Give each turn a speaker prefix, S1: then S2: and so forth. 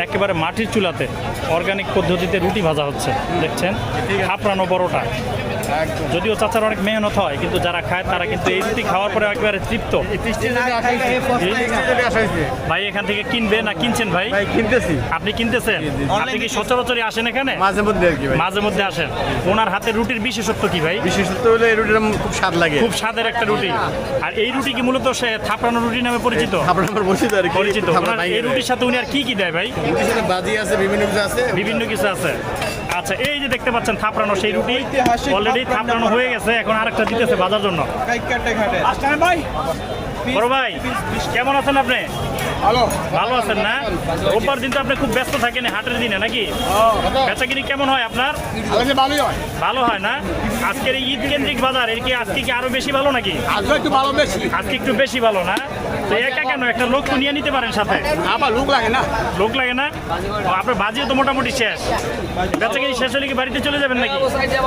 S1: একেবারে মাটির চুলাতে অর্গানিক পদ্ধতিতে রুটি ভাজা হচ্ছে, দেখছেন থাপড়ানো বড়টা। যদিও চাচার অনেক মেহনত হয়, কিন্তু যারা খায় তারা কিন্তু এই রুটি খাওয়ার পরে একেবারে তৃপ্ত। ভাই এখান থেকে কিনবে না কিনছেন? ভাই
S2: কিনতেছি।
S1: আপনি কিনতেছেন? আপনি কি সচরাচরই আসেন এখানে?
S2: মাঝে মধ্যে আর কি ভাই।
S1: মাঝে মধ্যে আসেন। ওনার হাতের রুটির বিশেষত্ব কি ভাই?
S2: বিশেষত হলো এই রুটিটা খুব স্বাদ লাগে।
S1: খুব স্বাদের একটা রুটি। আর এই রুটি কি মূলত সে থাপড়ানো রুটি নামে পরিচিত?
S2: আপনার আমার পরিচিত আর কি।
S1: পরিচিত। ওনার এই রুটির সাথে উনি আর কি কি দেয় ভাই?
S2: রুটির সাথে বাজি আছে, বিভিন্ন কিছু আছে।
S1: বিভিন্ন কিছু আছে। আচ্ছা, এই যে দেখতে পাচ্ছেন থাপড়ানো সেই রুটি অলরেডি থাপড়ানো হয়ে গেছে, এখন আরেকটা দিতেছে বাজার জন্য। বড় ভাই কেমন আছেন আপনি? ভালো আছেন না? রোববার দিন তো আপনি খুব ব্যস্ত থাকেন হাটের দিনে নাকি? বেচাকিনি কেমন হয় আপনার? ভালো হয় না? আজকের এই ঈদ কেন্দ্রিক বাজার এর কি আজকে কি আরো বেশি ভালো নাকি? আজকে একটু বেশি ভালো না? তো একা কেন, একটা লোক তো নিয়ে নিতে পারেন সাথে। লোক লাগে না? ও, আপনার বাজিও তো মোটামুটি শেষ। বেচাকিনি শেষ হলে কি বাড়িতে চলে যাবেন নাকি?